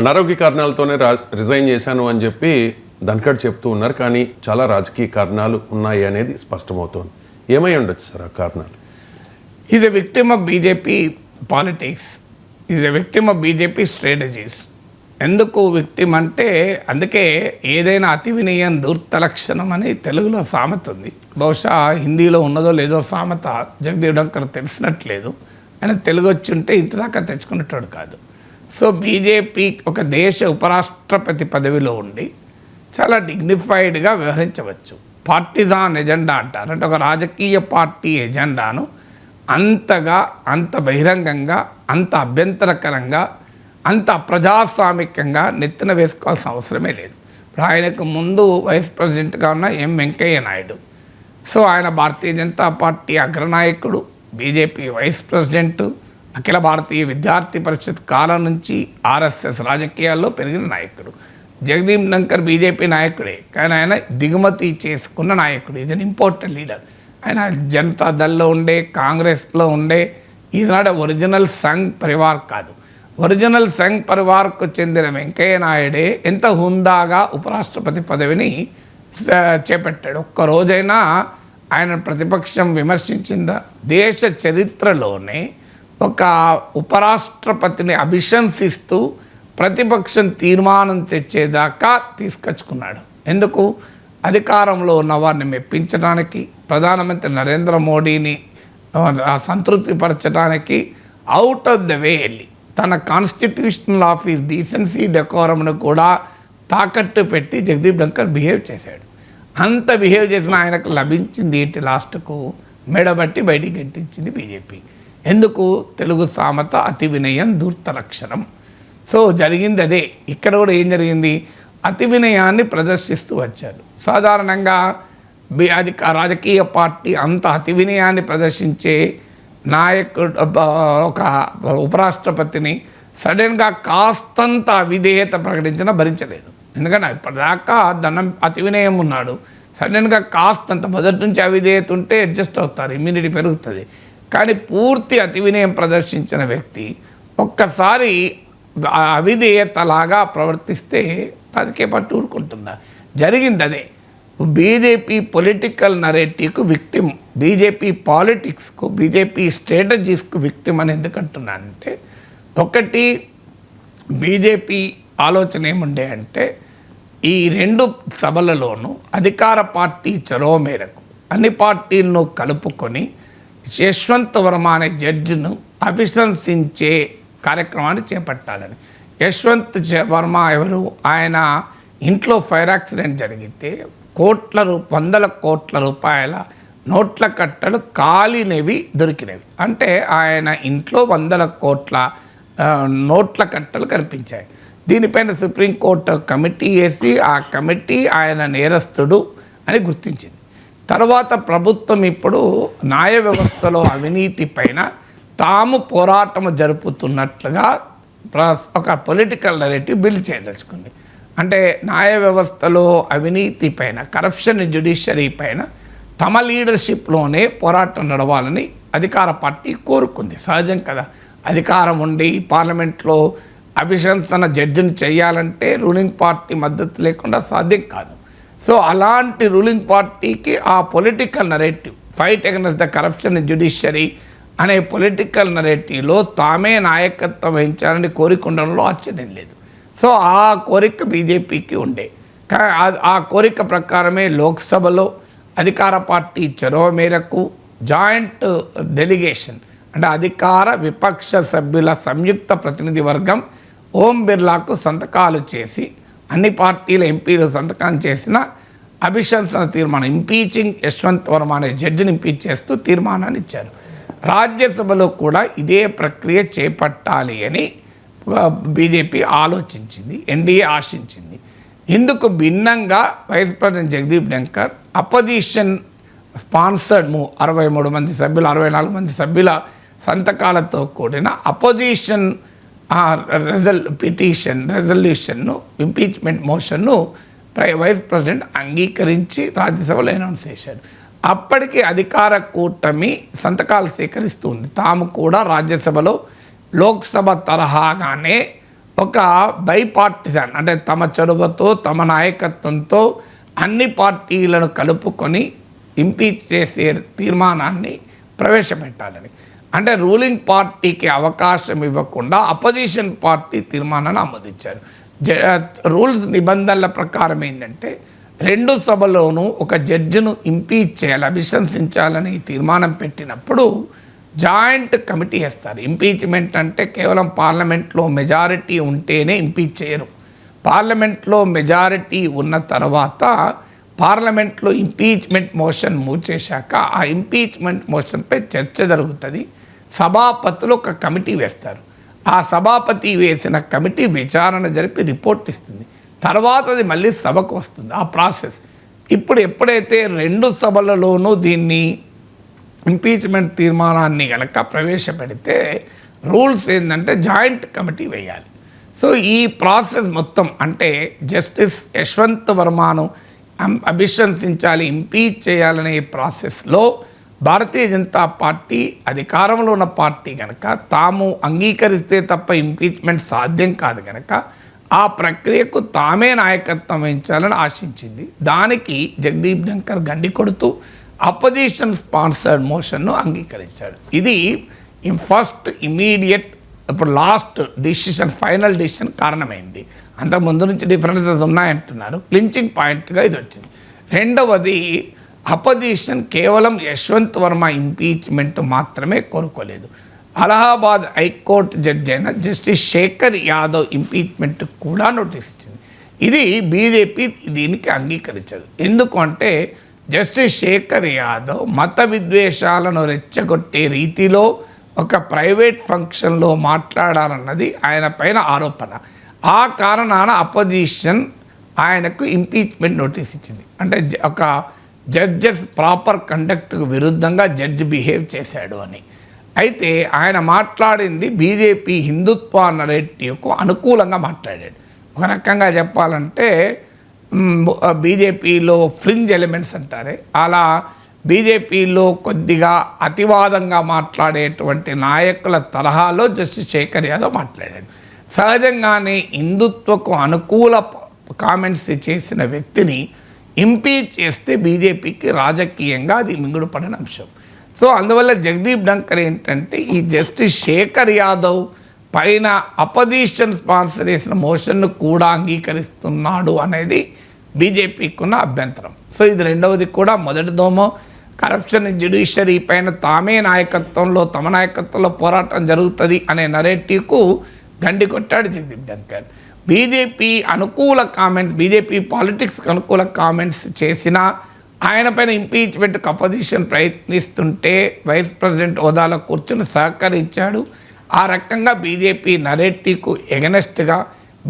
అనారోగ్య కారణాలతోనే రిజైన్ చేశాను అని చెప్పి ధన్ఖడ్ చెప్తూ ఉన్నారు. కానీ చాలా రాజకీయ కారణాలు ఉన్నాయి అనేది స్పష్టమవుతోంది. ఏమై ఉండొచ్చు సార్ ఆ కారణాలు? Is a victim of BJP politics, is a victim of BJP strategies. ఎందుకు విక్టిమ్ అంటే, అందుకే ఏదైనా అతి వినయం ధూర్త లక్షణం అని తెలుగులో సామెత ఉంది. బహుశా హిందీలో ఉన్నదో లేదో సామెత జగదీప్ ధన్ఖడ్ తెలిసినట్లేదు. ఆయన తెలుగు వచ్చి ఉంటే ఇంతదాకా తెచ్చుకునేటోడు కాదు. సో బీజేపీ ఒక దేశ ఉపరాష్ట్రపతి పదవిలో ఉండి చాలా డిగ్నిఫైడ్గా వ్యవహరించవచ్చు. పార్టిజాన్ ఎజెండా అంటారు, అంటే ఒక రాజకీయ పార్టీ ఎజెండాను అంతగా, అంత బహిరంగంగా, అంత అభ్యంతరకరంగా, అంత ప్రజాస్వామికంగా నెత్తిన వేసుకోవాల్సిన అవసరమే లేదు. ఇప్పుడు ఆయనకు ముందు వైస్ ప్రెసిడెంట్గా ఉన్న వెంకయ్య నాయుడు. సో ఆయన భారతీయ జనతా పార్టీ అగ్రనాయకుడు, BJP vice president, Akhil Bharatiya Vidyarthi Parishad కాలం నుంచి ఆర్ఎస్ఎస్ రాజకీయాల్లో పెరిగిన నాయకుడు. జగదీప్ ధన్ఖడ్ బీజేపీ నాయకుడే, కానీ ఆయన దిగుమతి చేసుకున్న నాయకుడు. ఇది ఇంపార్టెంట్ లీడర్. ఆయన జనతా దళ్లో ఉండే, కాంగ్రెస్లో ఉండే, ఈనాడు ఒరిజినల్ సంఘ్ పరివార్ కాదు. ఒరిజినల్ సంఘ్ పరివార్కు చెందిన వెంకయ్య నాయుడే ఎంత హుందాగా ఉపరాష్ట్రపతి పదవిని చేపట్టాడు. ఒక్కరోజైనా ఆయన ప్రతిపక్షం విమర్శించిందా? దేశ చరిత్రలోనే ఒక ఉపరాష్ట్రపతిని అభిశంసిస్తూ ప్రతిపక్షం తీర్మానం తెచ్చేదాకా తీసుకొచ్చుకున్నాడు. ఎందుకు? అధికారంలో ఉన్న వారిని మెప్పించడానికి, ప్రధానమంత్రి నరేంద్ర మోడీని సంతృప్తిపరచడానికి అవుట్ ఆఫ్ ద వే వెళ్ళి తన కాన్స్టిట్యూషనల్ ఆఫీస్ డీసెన్సీ డెకోరంను కూడా తాకట్టు పెట్టి జగదీప్ ధన్ఖడ్ బిహేవ్ చేశాడు. అంత బిహేవ్ చేసిన ఆయనకు లభించింది ఏంటి? లాస్ట్కు మెడబట్టి బయటికి గెంటించింది బీజేపీ. ఎందుకు? తెలుగు సామెత అతి వినయం ధూర్త లక్షణం. సో జరిగింది అదే. ఇక్కడ కూడా ఏం జరిగింది? అతి వినయాన్ని ప్రదర్శిస్తూ వచ్చారు. సాధారణంగా రాజకీయ పార్టీ అంత అతి వినయాన్ని ప్రదర్శించే నాయకుడు, ఒక ఉపరాష్ట్రపతిని సడన్గా కాస్తంత అవిధేయత ప్రకటించినా భరించలేదు. ఎందుకంటే ఇప్పటిదాకా అతి వినయం ఉన్నాడు. సడన్గా కాస్తంత, మొదటి నుంచి అవిధేయత ఉంటే అడ్జస్ట్ అవుతారు, ఇమ్యూనిటీ పెరుగుతుంది. కానీ పూర్తి అతి వినయం ప్రదర్శించిన వ్యక్తి ఒక్కసారి అవిధేయతలాగా ప్రవర్తిస్తే రాజకీయ పార్టీ ఊరుకుంటుందా? జరిగింది అదే. బీజేపీ పొలిటికల్ నరేటివ్కు విక్టిమ్, బీజేపీ పాలిటిక్స్కు, బీజేపీ స్ట్రాటజీస్కు విక్టిమ్ అని ఎందుకంటున్నానంటే, ఒకటి బీజేపీ ఆలోచన ఏముండే అంటే, ఈ రెండు సభలలోనూ అధికార పార్టీ చొరవ మేరకు అన్ని పార్టీలను కలుపుకొని యశ్వంత్ వర్మ అనే జడ్జిను అభిశంసించే కార్యక్రమాన్ని చేపట్టాలని. యశ్వంత్ వర్మ ఎవరు? ఆయన ఇంట్లో ఫైర్ యాక్సిడెంట్ జరిగితే వందల కోట్ల రూపాయల నోట్ల కట్టలు కాలినవి దొరికినవి. అంటే ఆయన ఇంట్లో 100 కోట్ల నోట్ల కట్టలు కనిపించాయి. దీనిపైన సుప్రీంకోర్టు కమిటీ వేసి, ఆ కమిటీ ఆయన నేరస్తుడు అని గుర్తించింది. తర్వాత ప్రభుత్వం ఇప్పుడు న్యాయ వ్యవస్థలో అవినీతి పైన తాము పోరాటం జరుపుతున్నట్లుగా ఒక పొలిటికల్ నరేటివ్ బిల్డ్ చేయదలుచుకుంది. అంటే న్యాయ వ్యవస్థలో అవినీతి పైన, కరప్షన్ జ్యుడిషియరీ పైన తమ లీడర్షిప్లోనే పోరాటం నడవాలని అధికార పార్టీ కోరుకుంది. సహజం కదా. అధికారం ఉండి పార్లమెంట్లో అభిశంసన జడ్జిని చేయాలంటే రూలింగ్ పార్టీ మద్దతు లేకుండా సాధ్యం కాదు. సో అలాంటి రూలింగ్ పార్టీకి ఆ political narrative, fight against the corruption judiciary అనే పొలిటికల్ నరేటివ్లో తామే నాయకత్వం వహించాలని కోరిక ఉండడంలో ఆశ్చర్యం లేదు. సో ఆ కోరిక బీజేపీకి ఉండే. ఆ కోరిక ప్రకారమే లోక్సభలో అధికార పార్టీ చొరవ మేరకు జాయింట్ డెలిగేషన్, అంటే అధికార విపక్ష సభ్యుల సంయుక్త ప్రతినిధి వర్గం ఓం బిర్లాకు సంతకాలు చేసి, అన్ని పార్టీల ఎంపీలు సంతకం చేసిన అభిశంసన తీర్మానం, ఇంపీచింగ్ యశ్వంత్ వర్మ అనే జడ్జిని ఇంపీచ్ చేస్తూ తీర్మానాన్ని ఇచ్చారు. రాజ్యసభలో కూడా ఇదే ప్రక్రియ చేపట్టాలి అని బీజేపీ ఆలోచించింది, ఎన్డీఏ ఆశించింది. ఇందుకు భిన్నంగా vice president Jagdeep Dhankhar opposition sponsored move, 63 మంది సభ్యులు, 64 మంది సభ్యుల సంతకాలతో కూడిన అపోజిషన్ రెజల్యూషన్ను, ఇంపీచ్మెంట్ మోషన్ను వైస్ ప్రెసిడెంట్ అంగీకరించి రాజ్యసభలో అనౌన్స్ చేశాడు. అప్పటికి అధికార కూటమి సంతకాలు సేకరిస్తుంది. తాము కూడా రాజ్యసభలో లోక్సభ తరహాగానే ఒక బైపార్టిజన్ అంటే తమ చొరవతో తమ నాయకత్వంతో అన్ని పార్టీలను కలుపుకొని ఇంపీచ్ చేసే తీర్మానాన్ని ప్రవేశపెట్టాలని, అంటే రూలింగ్ పార్టీకి అవకాశం ఇవ్వకుండా అపోజిషన్ పార్టీ తీర్మానాన్ని ఆమోదించారు. రూల్స్ నిబంధనల ప్రకారం ఏంటంటే 2 సభల్లోనూ ఒక జడ్జిను ఇంపీచ్ చేయాలి, అభిశంసించాలని తీర్మానం పెట్టినప్పుడు జాయింట్ కమిటీ వేస్తారు. ఇంపీచ్మెంట్ అంటే కేవలం పార్లమెంట్లో మెజారిటీ ఉంటేనే ఇంపీచ్ చేయరు. పార్లమెంట్లో మెజారిటీ ఉన్న తర్వాత పార్లమెంట్లో ఇంపీచ్మెంట్ మోషన్ మూవ్ చేశాక ఆ ఇంపీచ్మెంట్ మోషన్పై చర్చ జరుగుతుంది. సభాపతులు ఒక కమిటీ వేస్తారు. ఆ సభాపతి వేసిన కమిటీ విచారణ జరిపి రిపోర్ట్ ఇస్తుంది. తర్వాత అది మళ్ళీ సభకు వస్తుంది. ఆ ప్రాసెస్ ఇప్పుడు ఎప్పుడైతే 2 సభలలోనూ దీన్ని ఇంపీచ్మెంట్ తీర్మానాన్ని కనుక ప్రవేశపెడితే రూల్స్ ఏంటంటే జాయింట్ కమిటీ వేయాలి. సో ఈ ప్రాసెస్ మొత్తం అంటే జస్టిస్ యశ్వంత్ వర్మను అభిశంసించాలి, ఇంపీచ్ చేయాలనే ప్రాసెస్లో భారతీయ జనతా పార్టీ అధికారంలో ఉన్న పార్టీ కనుక తాము అంగీకరిస్తే తప్ప ఇంపీచ్మెంట్ సాధ్యం కాదు కనుక ఆ ప్రక్రియకు తామే నాయకత్వం వహించాలని ఆశించింది. దానికి జగదీప్ ధంకర్ గండి కొడుతూ అపోజిషన్ స్పాన్సర్డ్ మోషన్ను అంగీకరించాడు. ఇది ఫస్ట్ ఇమీడియట్ ఇప్పుడు లాస్ట్ డిసిషన్ ఫైనల్ డిసిషన్ కారణమైంది. అంతకుముందు నుంచి డిఫరెన్సెస్ ఉన్నాయంటున్నారు. క్లించింగ్ పాయింట్గా ఇది వచ్చింది. రెండవది అపోజిషన్ కేవలం యశ్వంత్ వర్మ ఇంపీచ్మెంట్ మాత్రమే కోరుకోలేదు. అలహాబాద్ హైకోర్టు జడ్జి అయిన జస్టిస్ శేఖర్ యాదవ్ ఇంపీచ్మెంట్ కూడా నోటీస్ ఇచ్చింది. ఇది బీజేపీ దీనికి అంగీకరించదు. ఎందుకు అంటే జస్టిస్ శేఖర్ యాదవ్ మత విద్వేషాలను రెచ్చగొట్టే రీతిలో ఒక ప్రైవేట్ ఫంక్షన్లో మాట్లాడాలన్నది ఆయన పైన ఆరోపణ. ఆ కారణాన అపోజిషన్ ఆయనకు ఇంపీచ్మెంట్ నోటీస్ ఇచ్చింది. అంటే ఒక జడ్జెస్ ప్రాపర్ కండక్ట్కు విరుద్ధంగా జడ్జి బిహేవ్ చేశాడు అని. అయితే ఆయన మాట్లాడింది బీజేపీ హిందుత్వ నరేటివ్కు అనుకూలంగా మాట్లాడాడు. ఒక రకంగా చెప్పాలంటే బీజేపీలో ఫ్రింజ్ ఎలిమెంట్స్ అంటారే అలా బీజేపీలో కొద్దిగా అతివాదంగా మాట్లాడేటువంటి నాయకుల తరహాలో జస్టిస్ శేఖర్ యాదవ్ మాట్లాడాడు. సహజంగానే హిందుత్వకు అనుకూల కామెంట్స్ చేసిన వ్యక్తిని ఇంపీచ్ చేస్తే బీజేపీకి రాజకీయంగా అది మింగుడుపడిన అంశం. సో అందువల్ల జగదీప్ ధంకర్ ఏంటంటే ఈ జస్టిస్ శేఖర్ యాదవ్ పైన అపోజిషన్ స్పాన్సర్ చేసిన మోషన్ను కూడా అంగీకరిస్తున్నాడు అనేది బీజేపీకి ఉన్న అభ్యంతరం. సో ఇది రెండవది కూడా. మొదటిదోమో కరప్షన్ జ్యుడిషియరీ పైన తామే నాయకత్వంలో తమ నాయకత్వంలో పోరాటం జరుగుతుంది అనే నరేటివ్కు గండి కొట్టాడు జగదీప్ ధంకర్. బీజేపీ అనుకూల కామెంట్స్, బీజేపీ పాలిటిక్స్కి అనుకూల కామెంట్స్ చేసిన ఆయన పైన ఇంపీచ్మెంట్కి అపోజిషన్ ప్రయత్నిస్తుంటే వైస్ ప్రెసిడెంట్ హోదాలో కూర్చొని సహకరించాడు. ఆ రకంగా బీజేపీ నరేటివ్కు ఎగనెస్ట్గా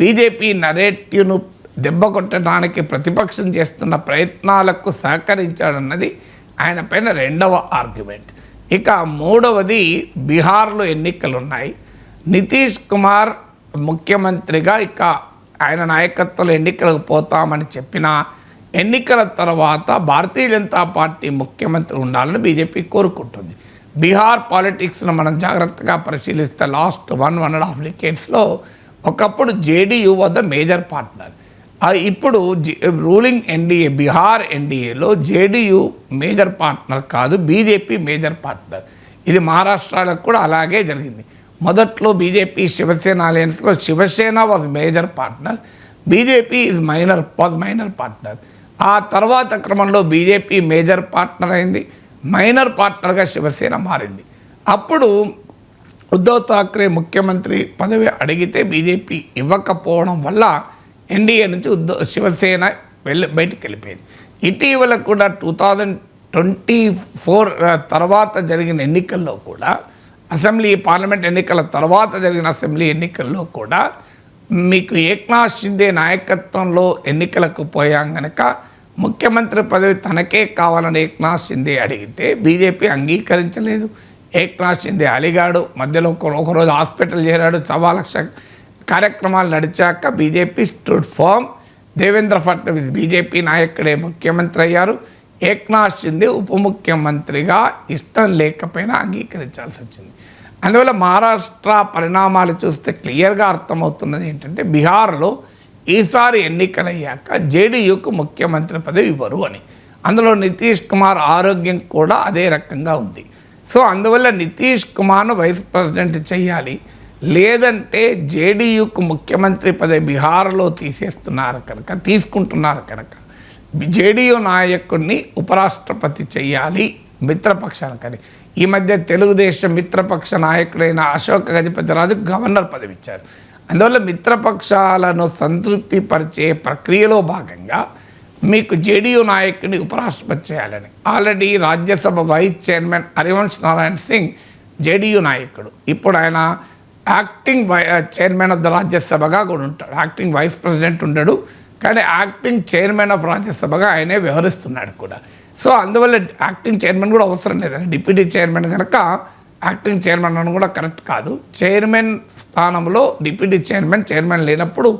బీజేపీ నరేటివ్ను దెబ్బ కొట్టడానికి ప్రతిపక్షం చేస్తున్న ప్రయత్నాలకు సహకరించాడన్నది ఆయన పైన రెండవ ఆర్గ్యుమెంట్. ఇక మూడవది బీహార్లో ఎన్నికలు ఉన్నాయి. నితీష్ కుమార్ ముఖ్యమంత్రిగా ఇక ఆయన నాయకత్వంలో ఎన్నికలకు పోతామని చెప్పిన ఎన్నికల తర్వాత భారతీయ జనతా పార్టీ ముఖ్యమంత్రి ఉండాలని బీజేపీ కోరుకుంటుంది. బీహార్ పాలిటిక్స్ను మనం జాగ్రత్తగా పరిశీలిస్తే లాస్ట్ 1.5 డికేడ్స్లో ఒకప్పుడు జేడీయూ వద్ద మేజర్ పార్ట్నర్. ఇప్పుడు రూలింగ్ ఎన్డీఏ బీహార్ ఎన్డీఏలో జేడీయూ మేజర్ పార్ట్నర్ కాదు, బీజేపీ మేజర్ పార్ట్నర్. ఇది మహారాష్ట్రలో కూడా అలాగే జరిగింది. మొదట్లో బీజేపీ శివసేన అలయన్స్లో Shiv Sena was major partner, BJP was minor partner. ఆ తర్వాత క్రమంలో బీజేపీ మేజర్ పార్ట్నర్ అయింది, మైనర్ పార్ట్నర్గా శివసేన మారింది. అప్పుడు ఉద్ధవ్ ఠాక్రే ముఖ్యమంత్రి పదవి అడిగితే బీజేపీ ఇవ్వకపోవడం వల్ల ఎన్డీఏ నుంచి శివసేన బయటికి వెళ్ళిపోయింది. ఇటీవల కూడా 2024 తర్వాత జరిగిన ఎన్నికల్లో కూడా పార్లమెంట్ ఎన్నికల తర్వాత జరిగిన అసెంబ్లీ ఎన్నికల్లో కూడా మీకు ఏక్నాథ్ షిండే నాయకత్వంలో ఎన్నికలకు పోయాం కనుక ముఖ్యమంత్రి పదవి తనకే కావాలని ఏక్నాథ్ షిండే అడిగితే బీజేపీ అంగీకరించలేదు. ఏక్నాథ్ షిండే అలిగాడు, మధ్యలో ఒకరోజు హాస్పిటల్ చేరాడు. 1,00,000 కార్యక్రమాలు నడిచాక BJP stood firm. Devendra Fadnavis BJP నాయకుడే ముఖ్యమంత్రి అయ్యారు. ఏక్నాథ్ షిండే ఉప ముఖ్యమంత్రిగా ఇష్టం లేకపోయినా అంగీకరించాల్సి వచ్చింది. అందువల్ల మహారాష్ట్ర పరిణామాలు చూస్తే క్లియర్గా అర్థమవుతున్నది ఏంటంటే బీహార్లో ఈసారి ఎన్నికలయ్యాక జేడీయూకు ముఖ్యమంత్రి పదవి ఇవ్వరు అని. అందులో నితీష్ కుమార్ ఆరోగ్యం కూడా అదే రకంగా ఉంది. సో అందువల్ల నితీష్ కుమార్ను వైస్ ప్రెసిడెంట్ చేయాలి, లేదంటే జేడీయూకు ముఖ్యమంత్రి పదవి బీహార్లో తీసుకుంటున్నారు కనుక జేడీయూ నాయకుడిని ఉపరాష్ట్రపతి చేయాలి మిత్రపక్షానికని. ఈ మధ్య తెలుగుదేశం మిత్రపక్ష నాయకుడైన అశోక్ గజపతిరాజు గవర్నర్ పదవి ఇచ్చారు. అందువల్ల మిత్రపక్షాలను సంతృప్తిపరిచే ప్రక్రియలో భాగంగా మీకు జేడీయూ నాయకుడిని ఉపరాష్ట్రపతి చేయాలని. Already Rajya Sabha vice chairman Harivansh Narayan Singh JDU నాయకుడు. ఇప్పుడు ఆయన యాక్టింగ్ చైర్మన్ ఆఫ్ ద రాజ్యసభగా కూడా ఉంటాడు. యాక్టింగ్ వైస్ ప్రెసిడెంట్ ఉండడు, కానీ యాక్టింగ్ చైర్మన్ ఆఫ్ రాజ్యసభగా ఆయనే వ్యవహరిస్తున్నాడు కూడా. సో అందువల్ల యాక్టింగ్ చైర్మన్ కూడా అవసరం లేదండి. డిప్యూటీ చైర్మన్ కనుక యాక్టింగ్ చైర్మన్ అని కూడా కరెక్ట్ కాదు. చైర్మన్ స్థానంలో డిప్యూటీ చైర్మన్ లేనప్పుడు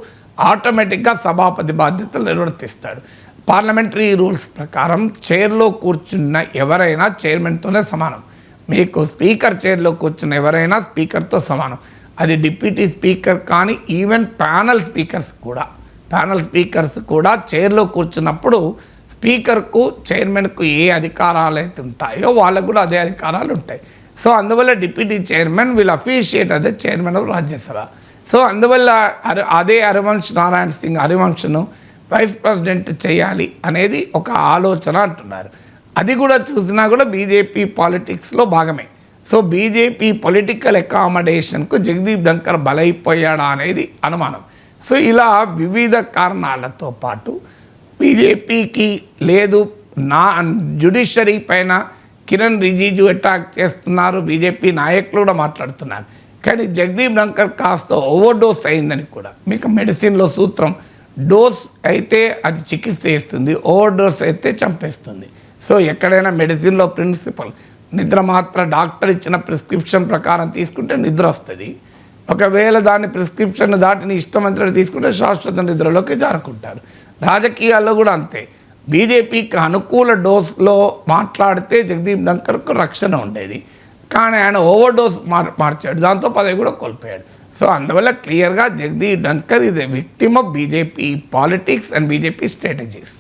ఆటోమేటిక్గా సభాపతి బాధ్యతలు నిర్వర్తిస్తాడు. పార్లమెంటరీ రూల్స్ ప్రకారం చైర్లో కూర్చున్న ఎవరైనా చైర్మన్తోనే సమానం. మీకు స్పీకర్ చైర్లో కూర్చున్న ఎవరైనా స్పీకర్తో సమానం. అది డిప్యూటీ స్పీకర్ కానీ ఈవెన్ ప్యానల్ స్పీకర్స్ కూడా చైర్లో కూర్చున్నప్పుడు స్పీకర్కు చైర్మన్కు ఏ అధికారాలు అయితే ఉంటాయో వాళ్ళకు కూడా అదే అధికారాలు ఉంటాయి. సో అందువల్ల డిప్యూటీ చైర్మన్ విల్ అఫీషియేట్ అదే చైర్మన్ ఆఫ్ రాజ్యసభ. సో అందువల్ల అదే హరివంశ్ నారాయణ్ సింగ్ హరివంశ్ను వైస్ ప్రెసిడెంట్ చేయాలి అనేది ఒక ఆలోచన అంటున్నారు. అది కూడా చూసినా కూడా బీజేపీ పాలిటిక్స్లో భాగమే. సో బీజేపీ పొలిటికల్ అకామిడేషన్కు జగదీప్ ధంకర్ బలైపోయాడా అనేది అనుమానం. సో ఇలా వివిధ కారణాలతో పాటు బీజేపీకి లేదు జ్యుడిషియరీ పైన కిరణ్ రిజిజు అటాక్ చేస్తున్నారు, బీజేపీ నాయకులు కూడా మాట్లాడుతున్నారు. కానీ జగదీప్ ధంకర్ కాస్త ఓవర్ డోస్ అయిందని కూడా మీకు మెడిసిన్లో సూత్రం, డోస్ అయితే అది చికిత్స చేస్తుంది, ఓవర్ డోస్ అయితే చంపేస్తుంది. సో ఎక్కడైనా మెడిసిన్లో ప్రిన్సిపల్ నిద్ర మాత్ర డాక్టర్ ఇచ్చిన ప్రిస్క్రిప్షన్ ప్రకారం తీసుకుంటే నిద్ర వస్తుంది. ఒకవేళ దాని ప్రిస్క్రిప్షన్ దాటిని ఇష్టమంత్రి తీసుకుంటే శాశ్వత నిద్రలోకి జారుకుంటారు. రాజకీయాల్లో కూడా అంతే. బీజేపీకి అనుకూల డోస్లో మాట్లాడితే జగదీప్ ధంకర్కు రక్షణ ఉండేది, కానీ ఆయన ఓవర్ డోస్ మార్చాడు, దాంతో పదవి కూడా కోల్పోయాడు. సో అందువల్ల క్లియర్గా Jagdeep Dhankhar is a victim of BJP politics and BJP strategies.